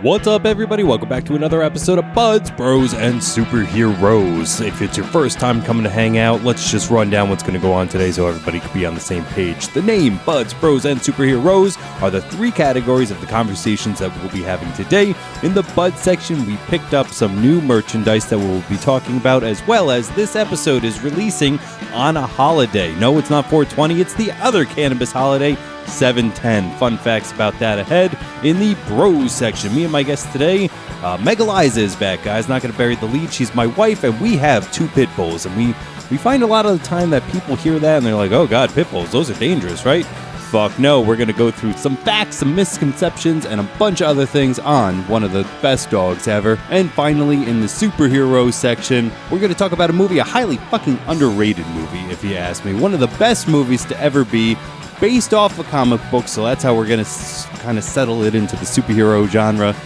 What's up, everybody? Welcome back to another episode of Buds, Bros, and Superheroes. If it's your first time coming to hang out, let's just run down what's going to go on today so everybody can be on the same page. The name, Buds, Bros, and Superheroes, are the three categories of the conversations that we'll be having today. In the Buds section, we picked up some new merchandise that we'll be talking about, as well as this episode is releasing on a holiday. No, it's not 420, it's the other cannabis holiday, 710. Fun facts about that ahead in the Bros section. Me and my guest today, MegEliza is back, guys. Not going to bury the lead. She's my wife, and we have two Pitbulls. And we find a lot of the time that people hear that, and they're like, oh, God, Pitbulls, those are dangerous, right? Fuck no. We're going to go through some facts, some misconceptions, and a bunch of other things on one of the best dogs ever. And finally, in the Superheroes section, we're going to talk about a movie, a highly fucking underrated movie, if you ask me. One of the best movies to ever be, based off a comic book, so that's how we're going to kind of settle it into the superhero genre.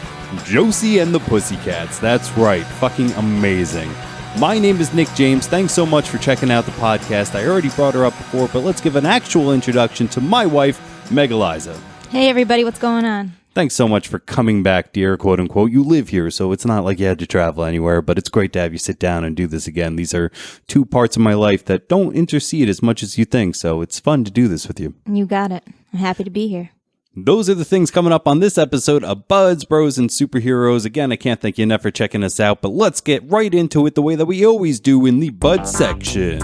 Josie and the Pussycats. That's right. Fucking amazing. My name is Nick James. Thanks so much for checking out the podcast. I already brought her up before, but let's give an actual introduction to my wife, MegEliza. Hey, everybody. What's going on? Thanks so much for coming back, dear, quote unquote. You live here, so it's not like you had to travel anywhere, but it's great to have you sit down and do this again. These are two parts of my life that don't intercede as much as you think, so it's fun to do this with you. You got it. I'm happy to be here. Those are the things coming up on this episode of Buds, Bros, and Superheroes. Again, I can't thank you enough for checking us out, but let's get right into it the way that we always do in the Bud section.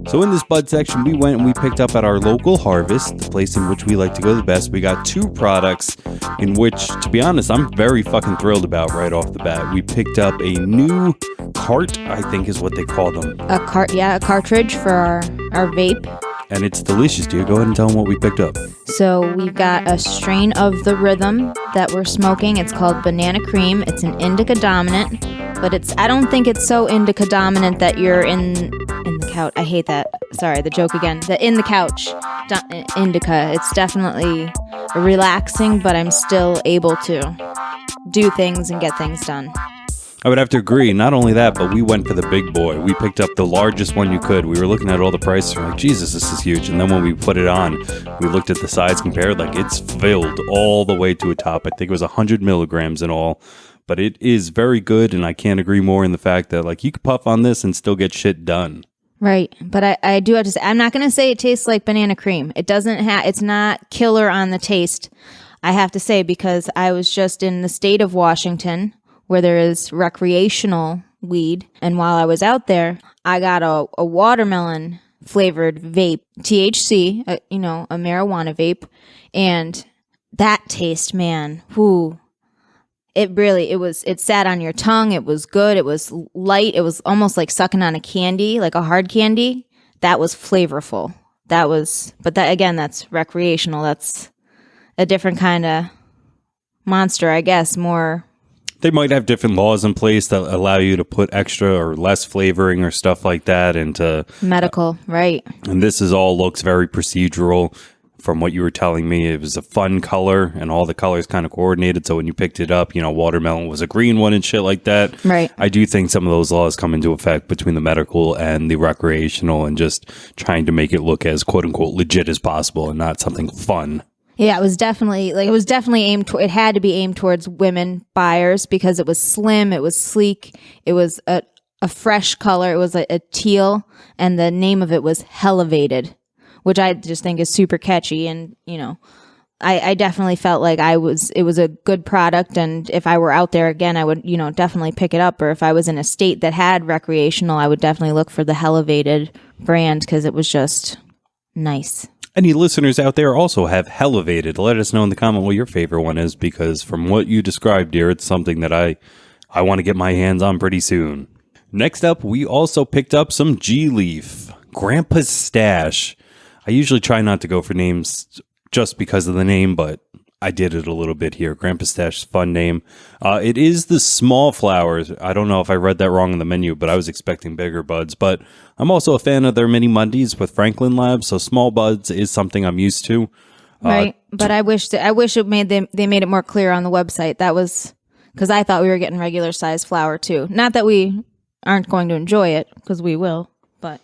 So in this Bud section, we went and we picked up at our local Harvest, the place in which we like to go the best. We got two products in which, to be honest, I'm very fucking thrilled about right off the bat. We picked up a new cart, I think is what they call them. A cartridge for our vape. And it's delicious, dude. Go ahead and tell them what we picked up. So we've got a strain of the rhythm that we're smoking. It's called Banana Cream. It's an indica dominant, but I don't think it's so indica dominant that you're in the couch. I hate that. Sorry, the joke again. The in the couch indica. It's definitely relaxing, but I'm still able to do things and get things done. I would have to agree. Not only that, but we went for the big boy. We picked up the largest one you could. We were looking at all the prices. We're like, Jesus, this is huge. And then when we put it on, we looked at the size compared. Like, it's filled all the way to a top. I think it was 100 milligrams in all. But it is very good, and I can't agree more in the fact that, like, you could puff on this and still get shit done. Right. But I do have to say, I'm not going to say it tastes like banana cream. It's not killer on the taste, I have to say, because I was just in the state of Washington, where there is recreational weed. And while I was out there, I got a watermelon flavored vape, THC, a marijuana vape. And that taste, man, it sat on your tongue. It was good. It was light. It was almost like sucking on a candy, like a hard candy. That was flavorful. That's recreational. That's a different kind of monster, I guess, more. They might have different laws in place that allow you to put extra or less flavoring or stuff like that into medical, right? And this all looks very procedural. From what you were telling me, it was a fun color, and all the colors kind of coordinated. So when you picked it up, watermelon was a green one and shit like that. Right. I do think some of those laws come into effect between the medical and the recreational, and just trying to make it look as quote unquote legit as possible and not something fun. Yeah, it was definitely it had to be aimed towards women buyers because it was slim, it was sleek, it was a fresh color, it was a teal, and the name of it was Elevated, which I just think is super catchy. And I definitely felt like it was a good product, and if I were out there again, I would definitely pick it up. Or if I was in a state that had recreational, I would definitely look for the Elevated brand because it was just nice. Any listeners out there also have Elevated. Let us know in the comment what your favorite one is, because from what you described, dear, it's something that I want to get my hands on pretty soon. Next up, we also picked up some G-Leaf, Grandpa's Stash. I usually try not to go for names just because of the name, but I did it a little bit here. Grandpa's Stash is a fun name. It is the small flowers. I don't know if I read that wrong in the menu, but I was expecting bigger buds. But I'm also a fan of their mini Mondays with Franklin Labs, so small buds is something I'm used to. Right, but I wish they made it more clear on the website. That was because I thought we were getting regular size flower too. Not that we aren't going to enjoy it, because we will, but.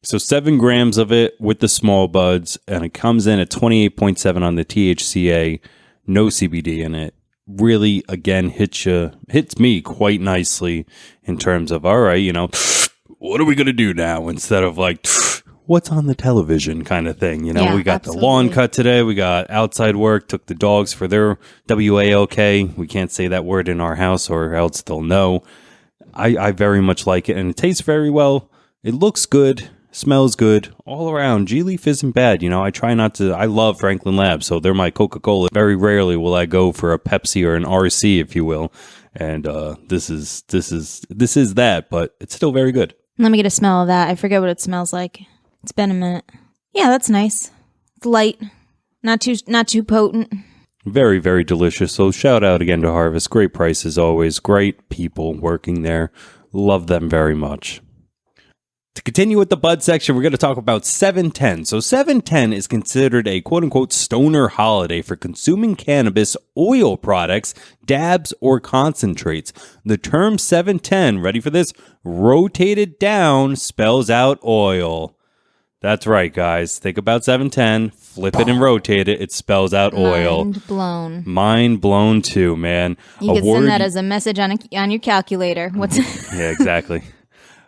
So 7 grams of it with the small buds, and it comes in at 28.7 on the THCA, no CBD in it. really, again, hits me quite nicely in terms of, all right, what are we going to do now? Instead of like, what's on the television kind of thing. Yeah, we got absolutely. the lawn cut today. We got outside work, took the dogs for their WAOK. We can't say that word in our house or else they'll know. I very much like it, and it tastes very well. It looks good, smells good, all around. G-Leaf isn't bad. I love Franklin Labs, so they're my Coca-Cola. Very rarely will I go for a Pepsi or an RC, if you will. And this is that, but it's still very good. Let me get a smell of that. I forget what it smells like. It's been a minute. Yeah, that's nice. It's light, not too potent. Very, very delicious. So shout out again to Harvest. Great prices always. Great people working there. Love them very much. To continue with the bud section, we're going to talk about 710. So 710 is considered a quote-unquote stoner holiday for consuming cannabis oil products, dabs, or concentrates. The term 710, ready for this, rotated down, spells out oil. That's right, guys. Think about 710, flip it and rotate it. It spells out oil. Mind blown. Mind blown too, man. You can send that as a message on your calculator. What's Yeah, exactly.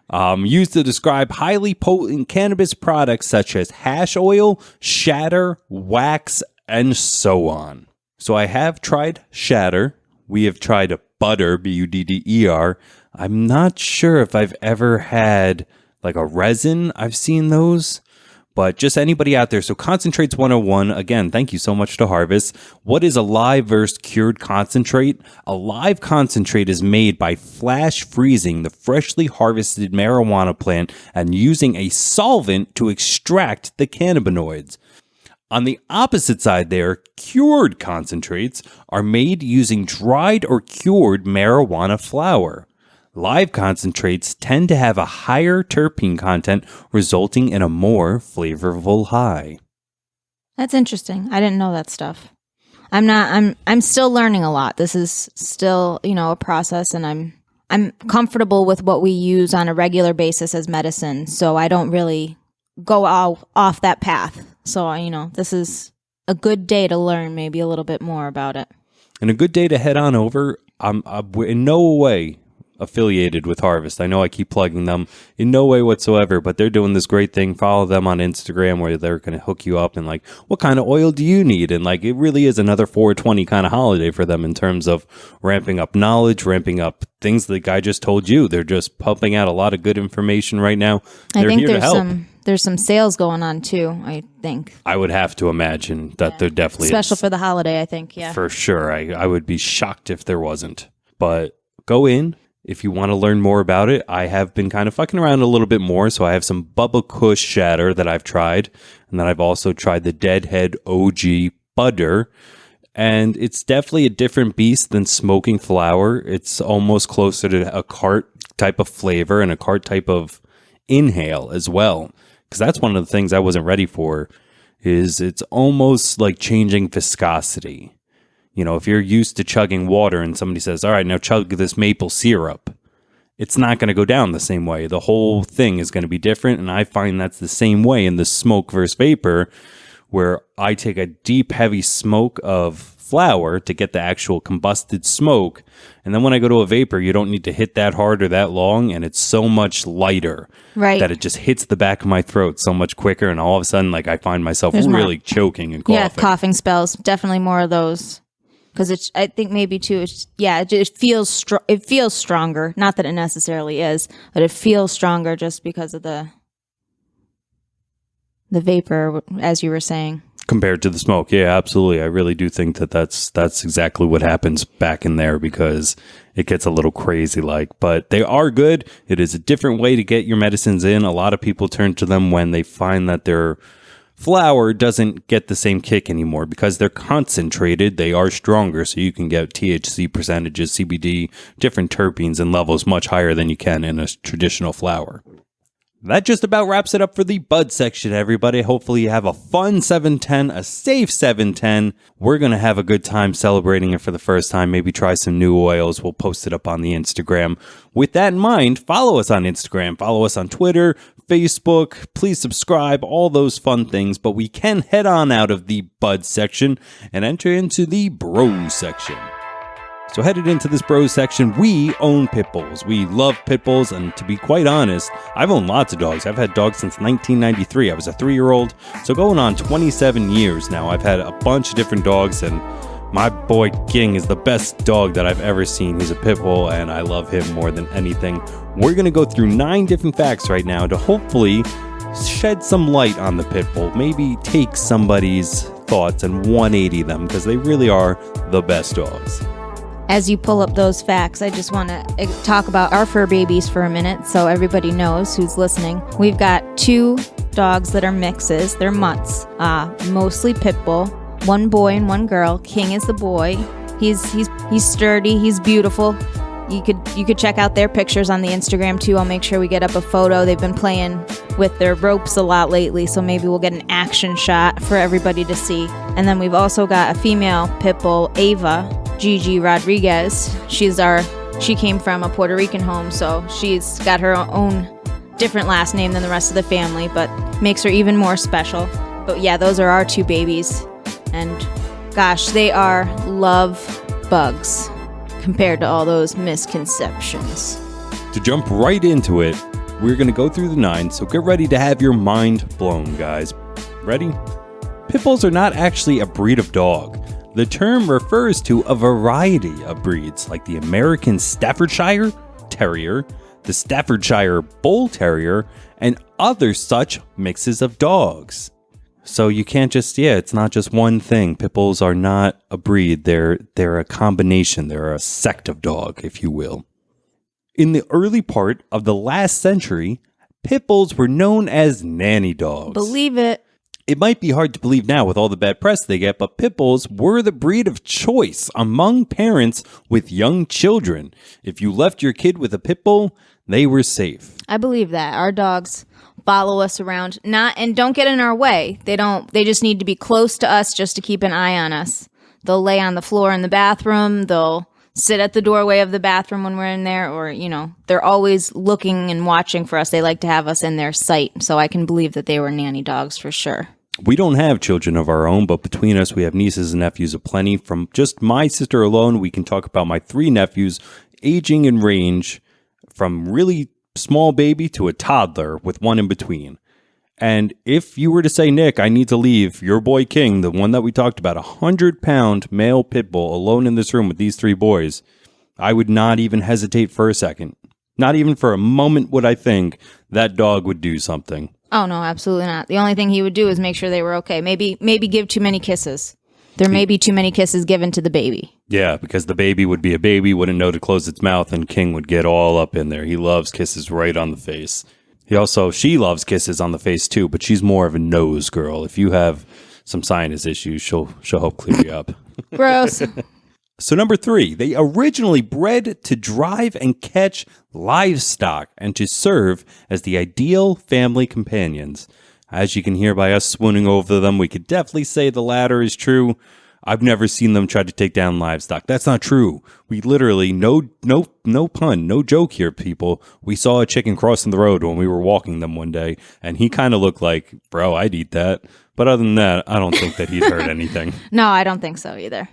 Used to describe highly potent cannabis products such as hash oil, shatter, wax, and so on. So I have tried shatter. We have tried butter, Budder. I'm not sure if I've ever had like a resin. I've seen those. But just anybody out there. So Concentrates 101, again, thank you so much to Harvest. What is a live versus cured concentrate? A live concentrate is made by flash freezing the freshly harvested marijuana plant and using a solvent to extract the cannabinoids. On the opposite side there, cured concentrates are made using dried or cured marijuana flower. Live concentrates tend to have a higher terpene content, resulting in a more flavorful high. That's interesting. I didn't know that stuff. I'm still learning a lot. This is still, a process, and I'm comfortable with what we use on a regular basis as medicine, so I don't really go off that path. So, this is a good day to learn maybe a little bit more about it. And a good day to head on over. I'm in no way affiliated with Harvest. I know I keep plugging them in no way whatsoever, but they're doing this great thing. Follow them on Instagram where they're going to hook you up and like, what kind of oil do you need? And like, it really is another 420 kind of holiday for them in terms of ramping up knowledge, ramping up things like I just told you. They're just pumping out a lot of good information right now. They're here to help. There's some sales going on too, I think. I would have to imagine that there definitely Special is. For the holiday, I think, yeah. For sure. I would be shocked if there wasn't. But go in. If you want to learn more about it, I have been kind of fucking around a little bit more. So I have some Bubba Kush shatter that I've tried. And then I've also tried the Deadhead OG Budder. And it's definitely a different beast than smoking flower. It's almost closer to a cart type of flavor and a cart type of inhale as well. Because that's one of the things I wasn't ready for, is it's almost like changing viscosity. If you're used to chugging water and somebody says, all right, now chug this maple syrup, it's not going to go down the same way. The whole thing is going to be different. And I find that's the same way in the smoke versus vapor, where I take a deep, heavy smoke of flower to get the actual combusted smoke. And then when I go to a vapor, you don't need to hit that hard or that long. And it's so much lighter that it just hits the back of my throat so much quicker. And all of a sudden, like I find myself really choking and coughing. Yeah, coughing spells. Definitely more of those. Because I think maybe too, it feels stronger. Not that it necessarily is, but it feels stronger just because of the vapor, as you were saying. Compared to the smoke, yeah, absolutely. I really do think that's exactly what happens back in there, because it gets a little crazy like. But they are good. It is a different way to get your medicines in. A lot of people turn to them when they find that their flower doesn't get the same kick anymore because they're concentrated. They are stronger, so you can get THC percentages, CBD, different terpenes and levels much higher than you can in a traditional flower. That just about wraps it up for the bud section, everybody. Hopefully you have a fun 710, a safe 710. We're going to have a good time celebrating it for the first time. Maybe try some new oils. We'll post it up on the Instagram. With that in mind, follow us on Instagram. Follow us on Twitter, Facebook. Please subscribe, all those fun things. But we can head on out of the bud section and enter into the bro section. So headed into this bros section, we own pit bulls. We love pit bulls, and to be quite honest, I've owned lots of dogs. I've had dogs since 1993. I was a 3-year-old, so going on 27 years now. I've had a bunch of different dogs, and my boy King is the best dog that I've ever seen. He's a pit bull, and I love him more than anything. We're going to go through 9 different facts right now to hopefully shed some light on the pit bull. Maybe take somebody's thoughts and 180 them, because they really are the best dogs. As you pull up those facts, I just want to talk about our fur babies for a minute so everybody knows who's listening. We've got 2 dogs that are mixes. They're mutts, mostly pit bull. 1 boy and 1 girl. King is the boy. He's sturdy. He's beautiful. You could check out their pictures on the Instagram too. I'll make sure we get up a photo. They've been playing with their ropes a lot lately, so maybe we'll get an action shot for everybody to see. And then we've also got a female pit bull, Ava Gigi Rodriguez. She came from a Puerto Rican home, so she's got her own different last name than the rest of the family, but makes her even more special. But yeah, those are our 2 babies. And gosh, they are love bugs compared to all those misconceptions. To jump right into it, we're going to go through the 9, so get ready to have your mind blown, guys. Ready? Pit bulls are not actually a breed of dog. The term refers to a variety of breeds, like the American Staffordshire Terrier, the Staffordshire Bull Terrier, and other such mixes of dogs. So you can't just, it's not just one thing. Pit bulls are not a breed. They're a combination. They're a sect of dog, if you will. In the early part of the last century, pit bulls were known as nanny dogs. Believe it. It might be hard to believe now with all the bad press they get, but pit bulls were the breed of choice among parents with young children. If you left your kid with a pit bull, they were safe. I believe that. Our dogs follow us around, and don't get in our way. They just need to be close to us just to keep an eye on us. They'll lay on the floor in the bathroom. They'll sit at the doorway of the bathroom when we're in there, or, they're always looking and watching for us. They like to have us in their sight. So I can believe that they were nanny dogs for sure. We don't have children of our own, but between us, we have nieces and nephews aplenty. From just my sister alone, we can talk about my 3 nephews aging in range from really small baby to a toddler with 1 in between. And if you were to say, Nick, I need to leave your boy King, the one that we talked about, 100-pound male pit bull alone in this room with these 3 boys, I would not even hesitate for a second. Not even for a moment would I think that dog would do something. Oh, no, absolutely not. The only thing he would do is make sure they were okay. Maybe give too many kisses. There may be too many kisses given to the baby. Yeah, because the baby would be a baby, wouldn't know to close its mouth, and King would get all up in there. He loves kisses right on the face. She loves kisses on the face too, but she's more of a nose girl. If you have some sinus issues, she'll help clear you up. Gross. So number 3, they originally bred to drive and catch livestock and to serve as the ideal family companions. As you can hear by us swooning over them, we could definitely say the latter is true. I've never seen them try to take down livestock. That's not true. We literally, no pun, no joke here, people. We saw a chicken crossing the road when we were walking them one day, and he kind of looked like, bro, I'd eat that. But other than that, I don't think that he'd hurt anything. No, I don't think so either.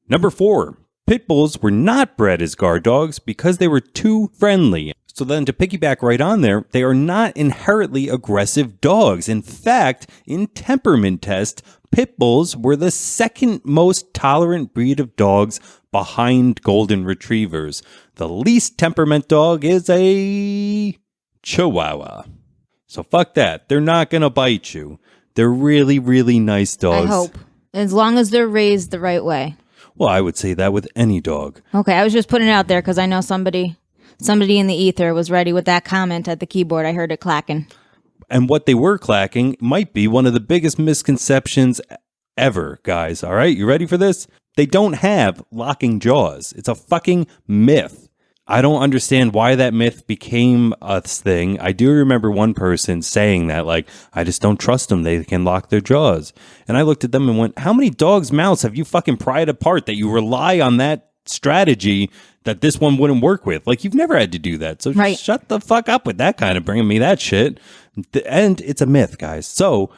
Number 4, pit bulls were not bred as guard dogs because they were too friendly. So then to piggyback right on there, they are not inherently aggressive dogs. In fact, in temperament test, pit bulls were the 2nd most tolerant breed of dogs behind golden retrievers. The least temperament dog is a Chihuahua. So fuck that. They're not going to bite you. They're really, really nice dogs. I hope. As long as they're raised the right way. Well, I would say that with any dog. Okay, I was just putting it out there because I know somebody in the ether was ready with that comment at the keyboard. I heard it clacking. And what they were clacking might be one of the biggest misconceptions ever, guys. All right, you ready for this? They don't have locking jaws. It's a fucking myth. I don't understand why that myth became a thing. I do remember one person saying that, like, I just don't trust them. They can lock their jaws. And I looked at them and went, how many dogs' mouths have you fucking pried apart that you rely on that strategy that this one wouldn't work with? Like, you've never had to do that. So right. Shut the fuck up with that kind of bringing me that shit. And it's a myth, guys. So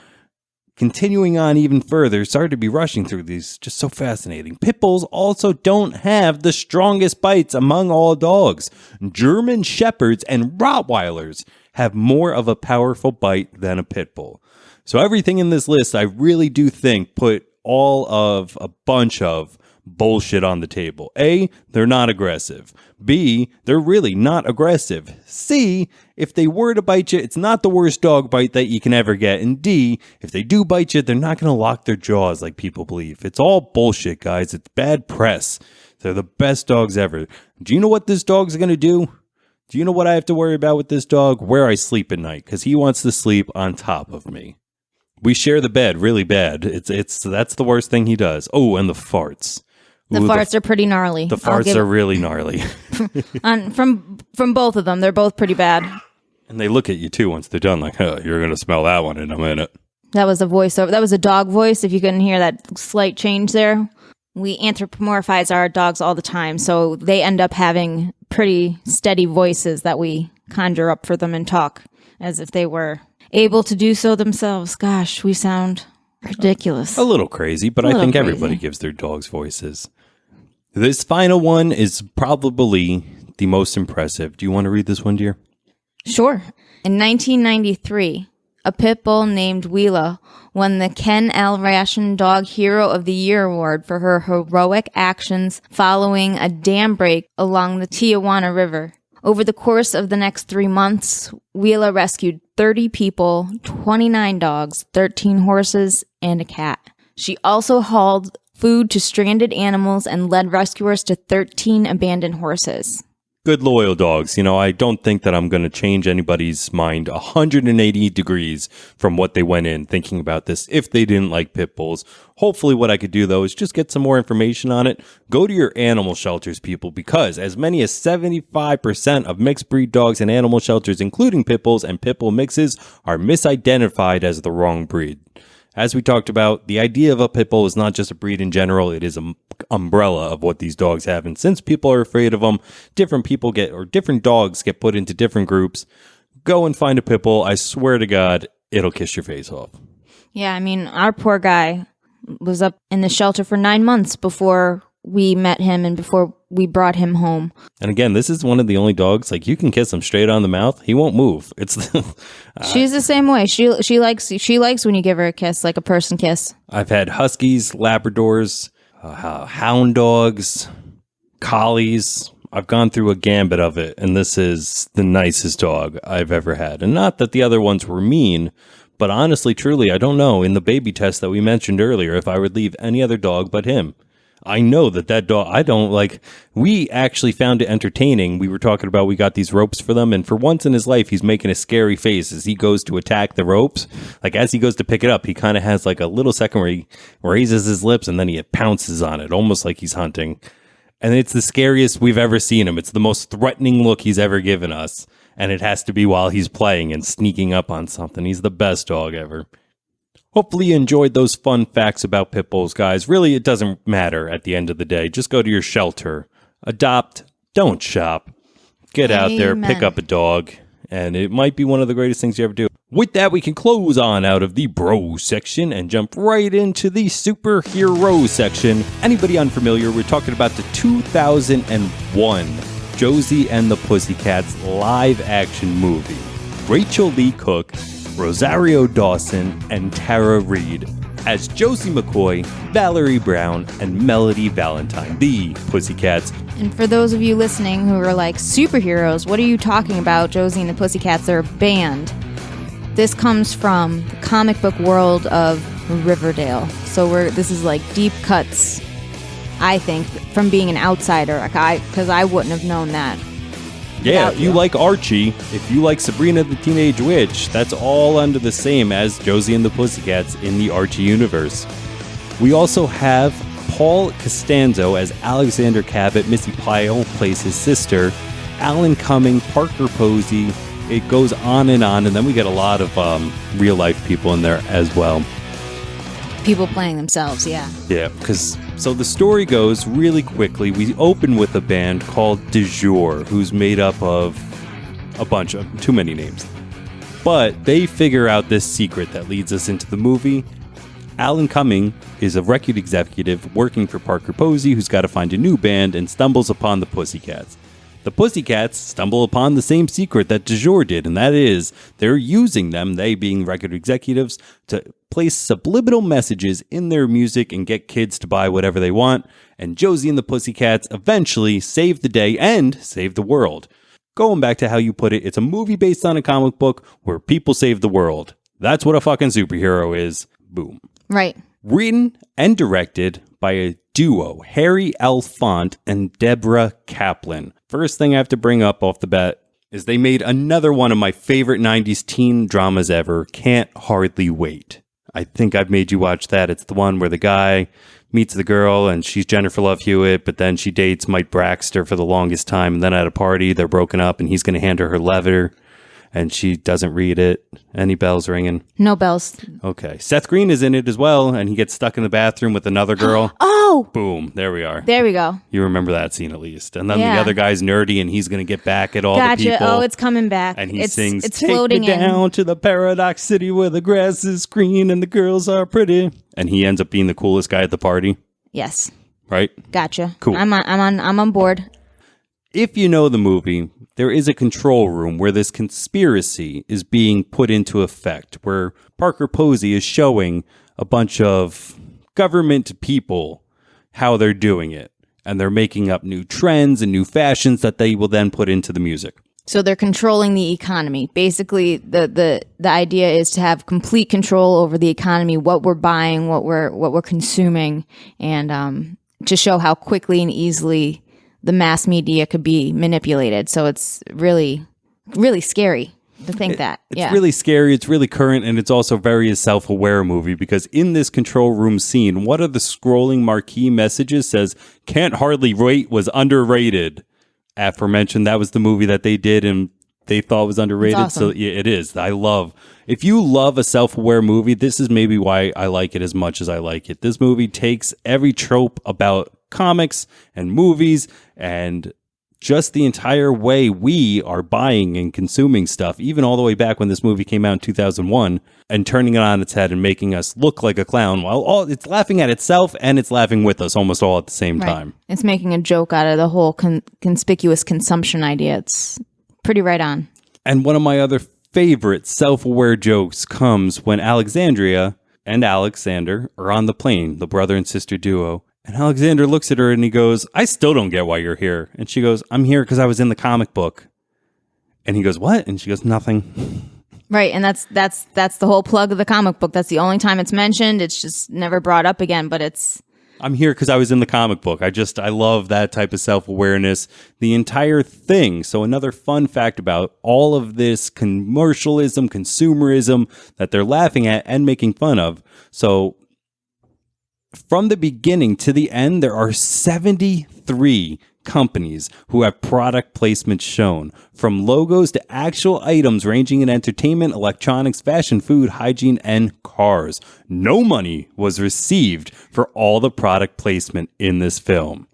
Continuing on even further, sorry to be rushing through these, just so fascinating. Pit bulls also don't have the strongest bites among all dogs. German Shepherds and Rottweilers have more of a powerful bite than a pit bull. So everything in this list, I really do think put all of a bunch of bullshit on the table. A, they're not aggressive. B, they're really not aggressive. C, if they were to bite you, it's not the worst dog bite that you can ever get. And D, if they do bite you, they're not going to lock their jaws like people believe. It's all bullshit, guys. It's bad press. They're the best dogs ever. Do you know what this dog's going to do? Do you know what I have to worry about with this dog? Where I sleep at night, because he wants to sleep on top of me. We share the bed really bad. That's the worst thing he does. Oh, and the farts. The farts are pretty gnarly. The farts are really gnarly. From both of them, they're both pretty bad. And they look at you too once they're done, like, oh, you're going to smell that one in a minute. That was a voiceover. That was a dog voice. If you couldn't hear that slight change there, we anthropomorphize our dogs all the time, so they end up having pretty steady voices that we conjure up for them and talk as if they were able to do so themselves. Gosh, we sound ridiculous. A little crazy, but I think everybody gives their dogs voices. This final one is probably the most impressive. Do you want to read this one, dear? Sure. In 1993, a pit bull named Wheela won the Ken L. Ration Dog Hero of the Year award for her heroic actions following a dam break along the Tijuana River. Over the course of the next 3 months, Wheela rescued 30 people, 29 dogs, 13 horses, and a cat. She also hauled food to stranded animals and led rescuers to 13 abandoned horses. Good loyal dogs. You know, I don't think that I'm going to change anybody's mind 180 degrees from what they went in thinking about this if they didn't like pit bulls. Hopefully what I could do, though, is just get some more information on it. Go to your animal shelters, people, because as many as 75% of mixed breed dogs in animal shelters, including pit bulls and pit bull mixes, are misidentified as the wrong breed. As we talked about, the idea of a pit bull is not just a breed in general, it is an umbrella of what these dogs have. And since people are afraid of them, different dogs get put into different groups. Go and find a pit bull. I swear to God, it'll kiss your face off. Yeah, I mean, our poor guy was up in the shelter for 9 months before we met him and before we brought him home. And again, this is one of the only dogs, like, you can kiss him straight on the mouth. He won't move. She's the same way. She likes when you give her a kiss, like a person kiss. I've had huskies, Labradors, hound dogs, collies. I've gone through a gambit of it, and this is the nicest dog I've ever had. And not that the other ones were mean, but honestly, truly, I don't know, in the baby test that we mentioned earlier, if I would leave any other dog but him. I know that dog, we actually found it entertaining. We were talking about, we got these ropes for them, and for once in his life, he's making a scary face as he goes to attack the ropes. Like, as he goes to pick it up, he kind of has like a little second where he raises his lips and then he pounces on it, almost like he's hunting. And it's the scariest we've ever seen him. It's the most threatening look he's ever given us. And it has to be while he's playing and sneaking up on something. He's the best dog ever. Hopefully you enjoyed those fun facts about pit bulls, guys. Really, it doesn't matter at the end of the day. Just go to your shelter. Adopt. Don't shop. Get out there. Pick up a dog. And it might be one of the greatest things you ever do. With that, we can close on out of the bro section and jump right into the superhero section. Anybody unfamiliar, we're talking about the 2001 Josie and the Pussycats live action movie. Rachel Lee Cook, Rosario Dawson, and Tara Reid as Josie McCoy, Valerie Brown, and Melody Valentine, the Pussycats. And for those of you listening who are like, superheroes, what are you talking about? Josie and the Pussycats are a band. This comes from the comic book world of Riverdale. So this is like deep cuts, I think, from being an outsider, because I wouldn't have known that. Yeah, if you like Archie, if you like Sabrina the Teenage Witch, that's all under the same as Josie and the Pussycats in the Archie universe. We also have Paul Costanzo as Alexander Cabot. Missy Pyle plays his sister. Alan Cumming, Parker Posey. It goes on, and then we get a lot of real-life people in there as well. People playing themselves, yeah. Yeah, because... So the story goes really quickly. We open with a band called De Jour, who's made up of a bunch of, too many names. But they figure out this secret that leads us into the movie, Alan Cumming is a record executive working for Parker Posey, who's got to find a new band and stumbles upon the Pussycats. The Pussycats stumble upon the same secret that Du Jour did, and that is they're using them, they being record executives, to place subliminal messages in their music and get kids to buy whatever they want. And Josie and the Pussycats eventually save the day and save the world. Going back to how you put it, it's a movie based on a comic book where people save the world. That's what a fucking superhero is. Boom. Right. Written and directed by a duo, Harry L. Font and Deborah Kaplan. First thing I have to bring up off the bat is they made another one of my favorite 90s teen dramas ever, Can't Hardly Wait. I think I've made you watch that. It's the one where the guy meets the girl and she's Jennifer Love Hewitt, but then she dates Mike Braxton for the longest time. And then at a party, they're broken up and he's going to hand her letter. And she doesn't read it. Any bells ringing? No bells. Okay. Seth Green is in it as well, and he gets stuck in the bathroom with another girl. Oh! Boom. There we are. There we go. You remember that scene at least. And then the other guy's nerdy, and he's going to get back at all the people. Oh, it's coming back. And he sings, it's "Take floating me down to the Paradox City where the grass is green and the girls are pretty." And he ends up being the coolest guy at the party. Yes. Right? Gotcha. Cool. I'm on board. If you know the movie, there is a control room where this conspiracy is being put into effect, where Parker Posey is showing a bunch of government people how they're doing it. And they're making up new trends and new fashions that they will then put into the music. So they're controlling the economy. Basically, the idea is to have complete control over the economy, what we're buying, what we're consuming, and to show how quickly and easily the mass media could be manipulated. So it's really, really scary to think that. It's really scary. It's really current. And it's also very a self-aware movie because in this control room scene, one of the scrolling marquee messages says, "Can't Hardly Wait was underrated." Aforementioned, that was the movie that they did and they thought was underrated. Awesome. So yeah, it is. If you love a self-aware movie, this is maybe why I like it as much as I like it. This movie takes every trope about comics and movies and just the entire way we are buying and consuming stuff, even all the way back when this movie came out in 2001, and turning it on its head and making us look like a clown while it's laughing at itself and it's laughing with us almost all at the same time. It's making a joke out of the whole conspicuous consumption idea. It's pretty right on. And one of my other favorite self-aware jokes comes when Alexandria and Alexander are on the plane, the brother and sister duo. And Alexander looks at her and he goes, "I still don't get why you're here." And she goes, "I'm here because I was in the comic book." And he goes, "What?" And she goes, "Nothing." Right, and that's the whole plug of the comic book. That's the only time it's mentioned. It's just never brought up again, but it's... I'm here because I was in the comic book. I love that type of self-awareness, the entire thing. So another fun fact about all of this commercialism, consumerism that they're laughing at and making fun of. So from the beginning to the end, there are 73 companies who have product placements shown, from logos to actual items ranging in entertainment, electronics, fashion, food, hygiene, and cars. No money was received for all the product placement in this film.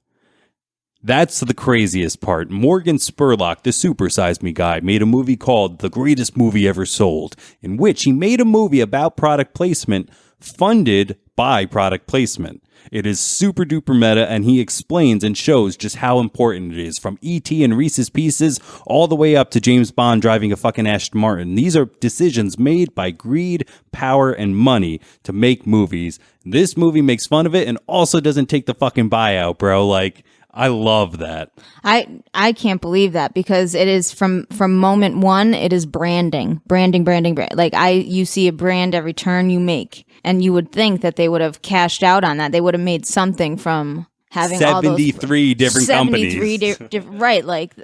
That's the craziest part. Morgan Spurlock, the Super Size Me guy, made a movie called The Greatest Movie Ever Sold, in which he made a movie about product placement funded by product placement. It is super duper meta, and he explains and shows just how important it is, from E.T. and Reese's Pieces all the way up to James Bond driving a fucking Aston Martin. These are decisions made by greed, power, and money to make movies. This movie makes fun of it and also doesn't take the fucking buyout, bro. Like, I love that. I can't believe that, because it is from moment one, it is branding. Like you see a brand every turn you make, and you would think that they would have cashed out on that. They would have made something from having 73 different companies. 73 right? Like,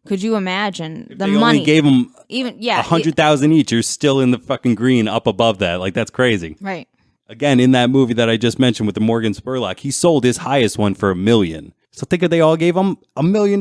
could you imagine the they money? Only gave them even 100,000 each. You're still in the fucking green up above that. Like, that's crazy. Right. Again, in that movie that I just mentioned with the Morgan Spurlock, he sold his highest one for $1 million. So think if they all gave him $1 million.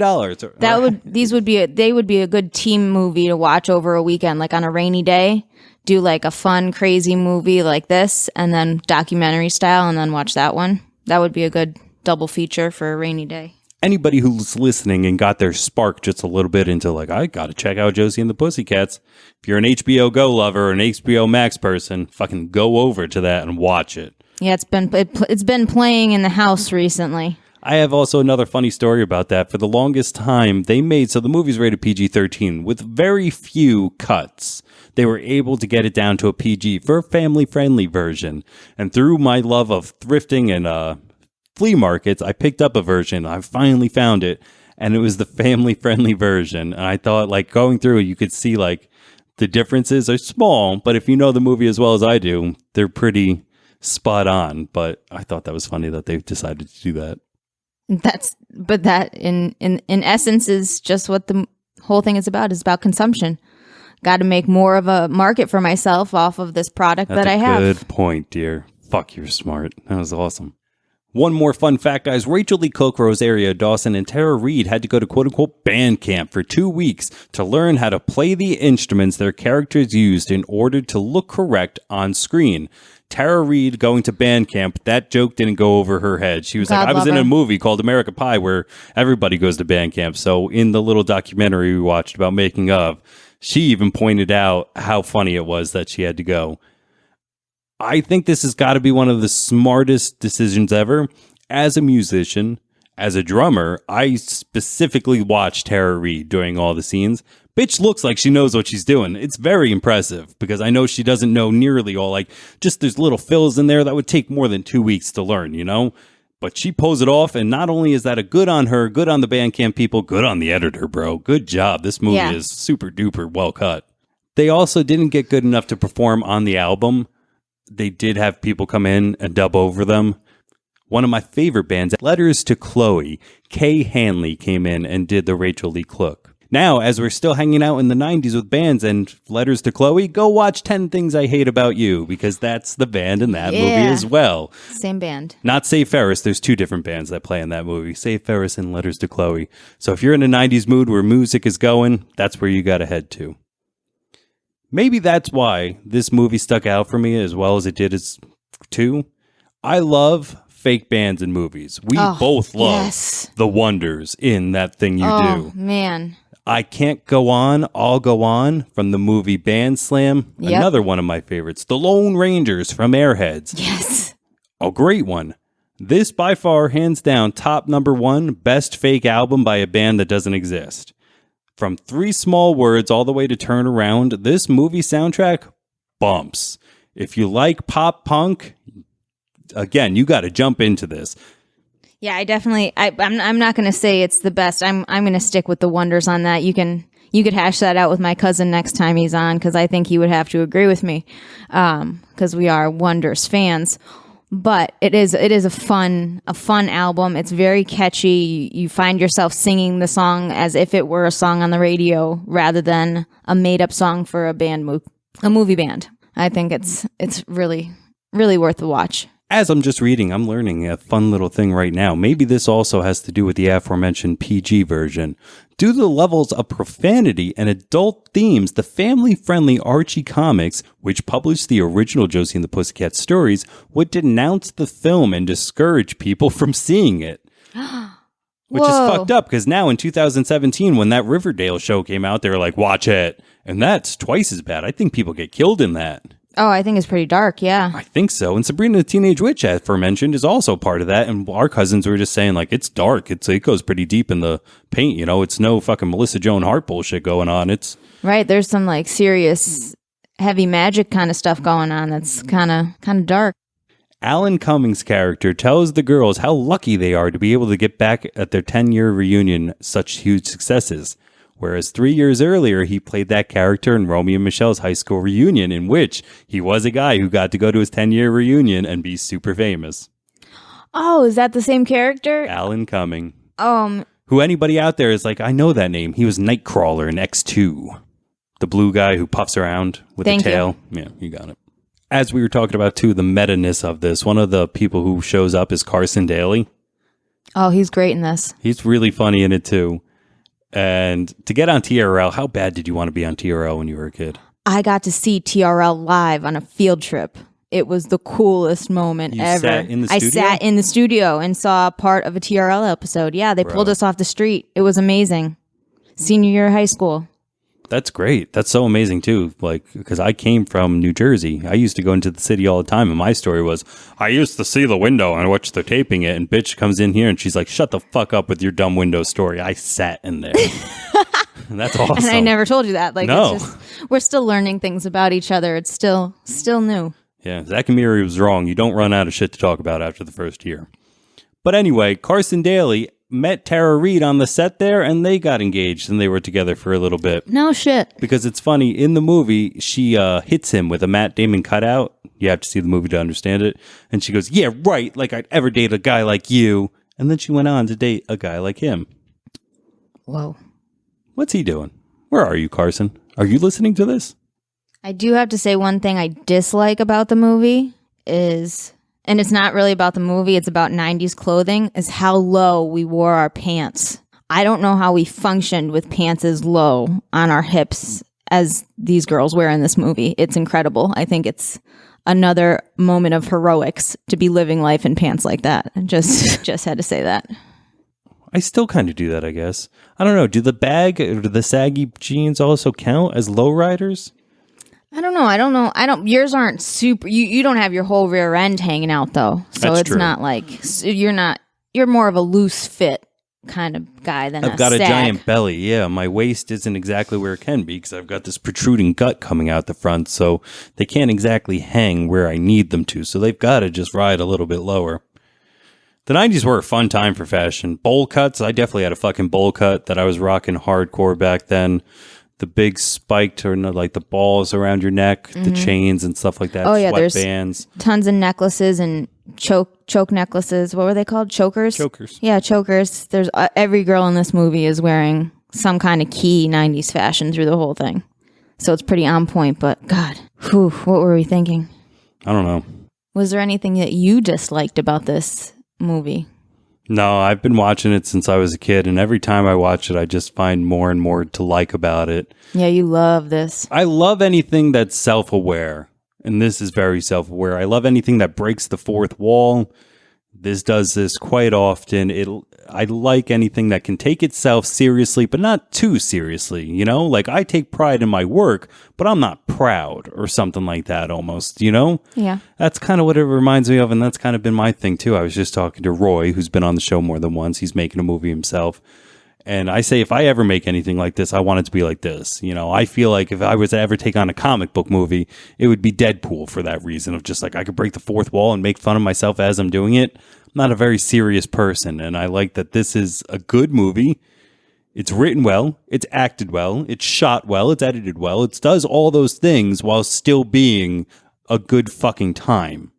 They would be a good team movie to watch over a weekend, like on a rainy day. Do like a fun, crazy movie like this, and then documentary style, and then watch that one. That would be a good double feature for a rainy day. Anybody who's listening and got their spark just a little bit into like, I got to check out Josie and the Pussycats. If you're an HBO Go lover or an HBO Max person, fucking go over to that and watch it. Yeah, it's been playing in the house recently. I have also another funny story about that. For the longest time, the movie's rated PG-13 with very few cuts. They were able to get it down to a PG for a family-friendly version. And through my love of thrifting and flea markets, I picked up a version. I finally found it, and it was the family-friendly version. And I thought, like, going through it, you could see, like, the differences are small, but if you know the movie as well as I do, they're pretty spot on. But I thought that was funny that they decided to do that. But that in essence is just what the whole thing is about consumption. Got to make more of a market for myself off of this product that I have. Good point, dear. Fuck, you're smart. That was awesome. One more fun fact, guys. Rachel Lee Cook, Rosario Dawson, and Tara Reid had to go to quote-unquote band camp for 2 weeks to learn how to play the instruments their characters used in order to look correct on screen. Tara Reid going to band camp, that joke didn't go over her head. She was like, I was in a movie called American Pie where everybody goes to band camp. So in the little documentary we watched about making of, she even pointed out how funny it was that she had to go. I think this has got to be one of the smartest decisions ever. As a musician, as a drummer, I specifically watched Tara Reid during all the scenes. Bitch looks like she knows what she's doing. It's very impressive because I know she doesn't know nearly all, like, just there's little fills in there that would take more than 2 weeks to learn, you know? But she pulls it off, and not only is that a good on her, good on the Bandcamp people, good on the editor, bro. Good job. This movie is super duper well cut. They also didn't get good enough to perform on the album. They did have people come in and dub over them. One of my favorite bands, Letters to Chloe, Kay Hanley came in and did the Rachel Lee Cook. Now, as we're still hanging out in the 90s with bands and Letters to Chloe, go watch 10 Things I Hate About You, because that's the band in that movie as well. Same band. Not Save Ferris. There's 2 different bands that play in that movie, Save Ferris and Letters to Chloe. So if you're in a 90s mood where music is going, that's where you got to head to. Maybe that's why this movie stuck out for me as well as it did as too. I love fake bands in movies. We both love the wonders in That Thing You Do. Oh, man. I Can't Go On, I'll Go On from the movie Band Slam. Yep. Another one of my favorites. The Lone Rangers from Airheads. Yes. A great one. This by far, hands down, top #1 best fake album by a band that doesn't exist. From 3 Small Words all the way to Turn Around, this movie soundtrack bumps. If you like pop punk, again, you got to jump into this. Yeah, I'm not going to say it's the best. I'm going to stick with the wonders on that. You could hash that out with my cousin next time he's on, because I think he would have to agree with me, because we are Wonders fans. But it is a fun album. It's very catchy. You find yourself singing the song as if it were a song on the radio rather than a made up song for a movie band. I think it's really, really worth the watch. As I'm just reading, I'm learning a fun little thing right now. Maybe this also has to do with the aforementioned PG version. Due to the levels of profanity and adult themes, the family-friendly Archie Comics, which published the original Josie and the Pussycats stories, would denounce the film and discourage people from seeing it. Which is fucked up, because now in 2017, when that Riverdale show came out, they were like, watch it. And that's twice as bad. I think people get killed in that. Oh, I think it's pretty dark, yeah. I think so. And Sabrina the Teenage Witch, as aforementioned, is also part of that. And our cousins were just saying, like, it's dark. It goes pretty deep in the paint, you know? It's no fucking Melissa Joan Hart bullshit going on. It's right. There's some, like, serious heavy magic kind of stuff going on that's kind of dark. Alan Cummings' character tells the girls how lucky they are to be able to get back at their 10-year reunion such huge successes. Whereas 3 years earlier, he played that character in Romeo and Michelle's high school reunion, in which he was a guy who got to go to his 10-year reunion and be super famous. Oh, is that the same character? Alan Cumming. Who anybody out there is like, I know that name. He was Nightcrawler in X2. The blue guy who puffs around with a tail. Yeah, you got it. As we were talking about, too, the meta-ness of this, one of the people who shows up is Carson Daly. Oh, he's great in this. He's really funny in it, too. And to get on TRL, how bad did you want to be on TRL when you were a kid? I got to see TRL live on a field trip. It was the coolest moment ever. Sat in the studio? I sat in the studio and saw part of a TRL episode. Yeah, they pulled us off the street. It was amazing. Senior year of high school. That's great. That's so amazing too. Like, because I came from New Jersey. I used to go into the city all the time, and my story was, I used to see the window and watch the taping it, and bitch comes in here and she's like, shut the fuck up with your dumb window story. I sat in there. And that's awesome. And I never told you that. Like, no. it's just, we're still learning things about each other. It's still new. Yeah, Zach and Miri was wrong. You don't run out of shit to talk about after the first year. But anyway, Carson Daly met Tara Reid on the set there, and they got engaged, and they were together for a little bit. No shit. Because it's funny, in the movie, she hits him with a Matt Damon cutout. You have to see the movie to understand it. And she goes, yeah, right, like I'd ever date a guy like you. And then she went on to date a guy like him. Whoa. What's he doing? Where are you, Carson? Are you listening to this? I do have to say one thing I dislike about the movie is... and it's not really about the movie, it's about 90s clothing, is how low we wore our pants. I don't know how we functioned with pants as low on our hips as these girls wear in this movie. It's incredible. I think it's another moment of heroics to be living life in pants like that. Just had to say that. I still kind of do that, I guess. I don't know. Do the bag or the saggy jeans also count as lowriders? I don't know. Yours aren't super. You don't have your whole rear end hanging out though, so That's it's true. not like you're more of a loose fit kind of guy than I've got a giant belly. Yeah, my waist isn't exactly where it can be because I've got this protruding gut coming out the front, so they can't exactly hang where I need them to. So they've got to just ride a little bit lower. The 90s were a fun time for fashion. Bowl cuts. I definitely had a fucking bowl cut that I was rocking hardcore back then. The big spiked or like the balls around your neck, the chains and stuff like that. Oh yeah, there's bands. Tons of necklaces and choke necklaces. What were they called? Chokers. Yeah, chokers. There's every girl in this movie is wearing some kind of key 90s fashion through the whole thing. So it's pretty on point. But God, what were we thinking? I don't know. Was there anything that you disliked about this movie? No, I've been watching it since I was a kid, and every time I watch it, I just find more and more to like about it. Yeah, you love this. I love anything that's self-aware, and this is very self-aware. I love anything that breaks the fourth wall. This does this quite often. I like anything that can take itself seriously, but not too seriously, you know? Like, I take pride in my work, but I'm not proud or something like that almost, you know? Yeah. That's kind of what it reminds me of, and that's kind of been my thing, too. I was just talking to Roy, who's been on the show more than once. He's making a movie himself. And I say, if I ever make anything like this, I want it to be like this. You know, I feel like if I was to ever take on a comic book movie, it would be Deadpool for that reason of just like, I could break the fourth wall and make fun of myself as I'm doing it. I'm not a very serious person, and I like that this is a good movie. It's written well, it's acted well, it's shot well, it's edited well. It does all those things while still being a good fucking time.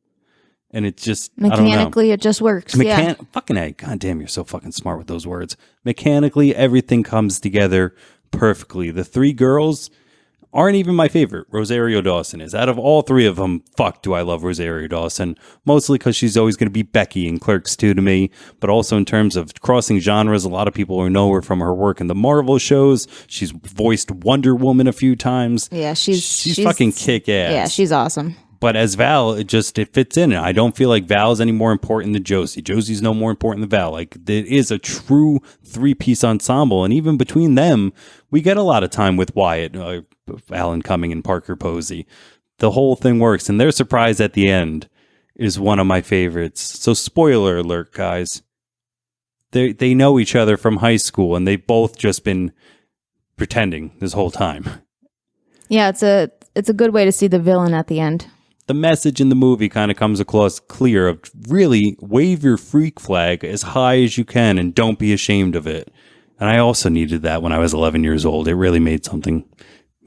And it's just, mechanically, it just works. Yeah. Fucking A. God damn, you're so fucking smart with those words. Mechanically, everything comes together perfectly. The three girls aren't even my favorite. Rosario Dawson is. Out of all three of them, fuck, do I love Rosario Dawson. Mostly because she's always going to be Becky in Clerks 2 to me. But also in terms of crossing genres, a lot of people know her from her work in the Marvel shows. She's voiced Wonder Woman a few times. Yeah, she's fucking kick-ass. Yeah, she's awesome. But as Val, it fits in. I don't feel like Val's any more important than Josie. Josie's no more important than Val. Like, it is a true three-piece ensemble. And even between them, we get a lot of time with Wyatt, Alan Cumming, and Parker Posey. The whole thing works. And their surprise at the end is one of my favorites. So spoiler alert, guys. They know each other from high school, and they've both just been pretending this whole time. Yeah, it's a good way to see the villain at the end. The message in the movie kind of comes across clear of really wave your freak flag as high as you can and don't be ashamed of it. And I also needed that when I was 11 years old. It really made something,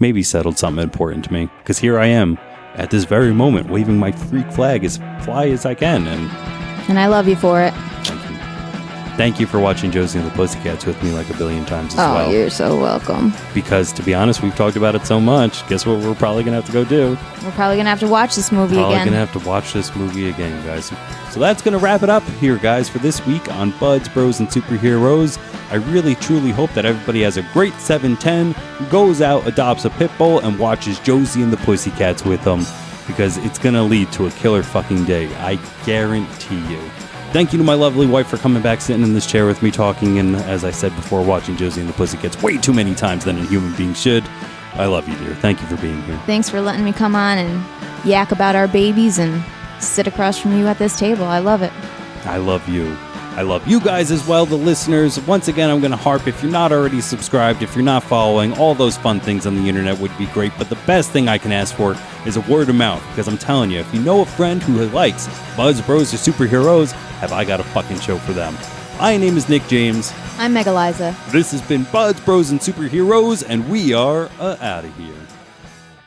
maybe settled something important to me. Because here I am at this very moment waving my freak flag as fly as I can. And I love you for it. Thank you for watching Josie and the Pussycats with me like a billion times as well. Oh, you're so welcome. Because, to be honest, we've talked about it so much. Guess what we're probably going to have to go do? We're probably going to have to watch this movie again. Probably going to have to watch this movie again, guys. So that's going to wrap it up here, guys, for this week on Buds, Bros, and Superheroes. I really, truly hope that everybody has a great 7/10, goes out, adopts a Pitbull, and watches Josie and the Pussycats with them. Because it's going to lead to a killer fucking day. I guarantee you. Thank you to my lovely wife for coming back, sitting in this chair with me, talking, and as I said before, watching Josie and the Pussycats way too many times than a human being should. I love you, dear. Thank you for being here. Thanks for letting me come on and yak about our babies and sit across from you at this table. I love it. I love you. I love you guys as well, the listeners. Once again, I'm going to harp, if you're not already subscribed, if you're not following, all those fun things on the internet would be great. But the best thing I can ask for is a word of mouth. Because I'm telling you, if you know a friend who likes Buds, Bros, or Superheroes, have I got a fucking show for them. My name is Nick James. I'm MegEliza. This has been Buds, Bros, and Superheroes, and we are out of here.